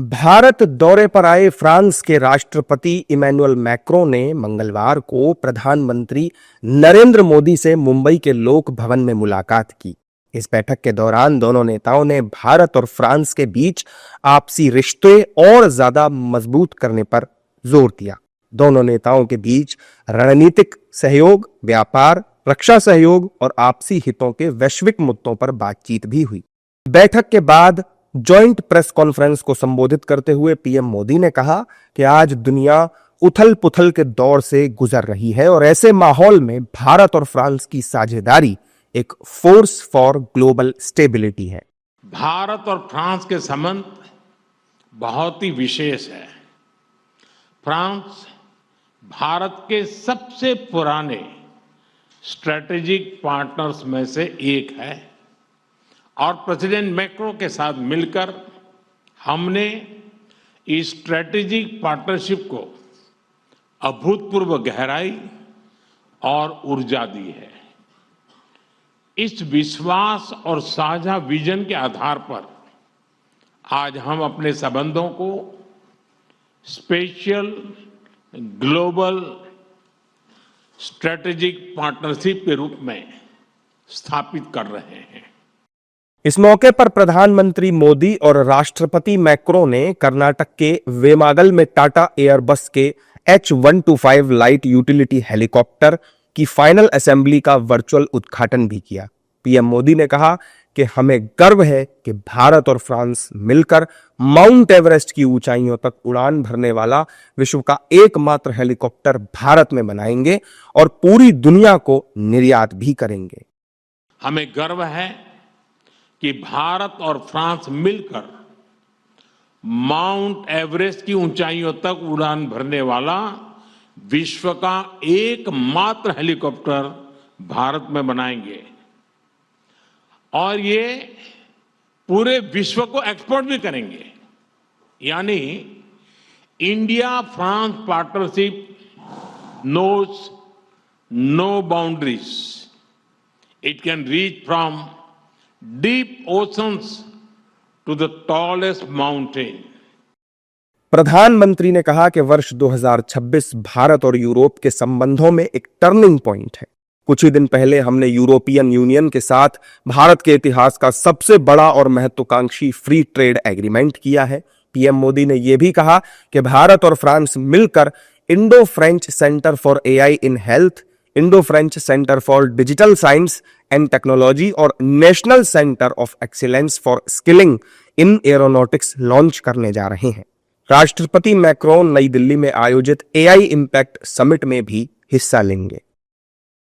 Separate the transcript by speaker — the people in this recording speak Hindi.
Speaker 1: भारत दौरे पर आए फ्रांस के राष्ट्रपति इमैनुअल मैक्रों ने मंगलवार को प्रधानमंत्री नरेंद्र मोदी से मुंबई के लोक भवन में मुलाकात की। इस बैठक के दौरान दोनों नेताओं ने भारत और फ्रांस के बीच आपसी रिश्ते और ज्यादा मजबूत करने पर जोर दिया। दोनों नेताओं के बीच रणनीतिक सहयोग, व्यापार, रक्षा सहयोग और आपसी हितों के वैश्विक मुद्दों पर बातचीत भी हुई। बैठक के बाद जॉइंट प्रेस कॉन्फ्रेंस को संबोधित करते हुए पीएम मोदी ने कहा कि आज दुनिया उथल पुथल के दौर से गुजर रही है और ऐसे माहौल में भारत और फ्रांस की साझेदारी एक फोर्स फॉर ग्लोबल स्टेबिलिटी है।
Speaker 2: भारत और फ्रांस के संबंध बहुत ही विशेष है। फ्रांस भारत के सबसे पुराने स्ट्रेटेजिक पार्टनर्स में से एक है और प्रेसिडेंट मैक्रो के साथ मिलकर हमने इस स्ट्रेटेजिक पार्टनरशिप को अभूतपूर्व गहराई और ऊर्जा दी है। इस विश्वास और साझा विजन के आधार पर आज हम अपने संबंधों को स्पेशल ग्लोबल स्ट्रेटेजिक पार्टनरशिप के रूप में स्थापित कर रहे हैं।
Speaker 1: इस मौके पर प्रधानमंत्री मोदी और राष्ट्रपति मैक्रों ने कर्नाटक के वेमागल में टाटा एयरबस के H125 लाइट यूटिलिटी हेलीकॉप्टर की फाइनल असेंबली का वर्चुअल उद्घाटन भी किया। पीएम मोदी ने कहा कि हमें गर्व है कि भारत और फ्रांस मिलकर माउंट एवरेस्ट की ऊंचाइयों तक उड़ान भरने वाला विश्व का एकमात्र हेलीकॉप्टर भारत में बनाएंगे और पूरी दुनिया को निर्यात भी करेंगे।
Speaker 2: हमें गर्व है कि भारत और फ्रांस मिलकर माउंट एवरेस्ट की ऊंचाइयों तक उड़ान भरने वाला विश्व का एकमात्र हेलीकॉप्टर भारत में बनाएंगे और ये पूरे विश्व को एक्सपोर्ट भी करेंगे। यानी India France partnership knows no boundaries. It can reach from deep oceans to the tallest mountain।
Speaker 1: प्रधानमंत्री ने कहा कि वर्ष 2026 भारत और यूरोप के संबंधों में एक टर्निंग पॉइंट है। कुछ ही दिन पहले हमने यूरोपियन यूनियन के साथ भारत के इतिहास का सबसे बड़ा और महत्वाकांक्षी फ्री ट्रेड एग्रीमेंट किया है। पीएम मोदी ने यह भी कहा कि भारत और फ्रांस मिलकर Indo French centre for AI in health, Indo French centre for digital science and technology और national centre of excellence for skilling in aeronautics launch करने जा रहे हैं। राष्ट्रपति मैक्रोन नई दिल्ली में आयोजित एआई इंपैक्ट समिट में भी हिस्सा लेंगे।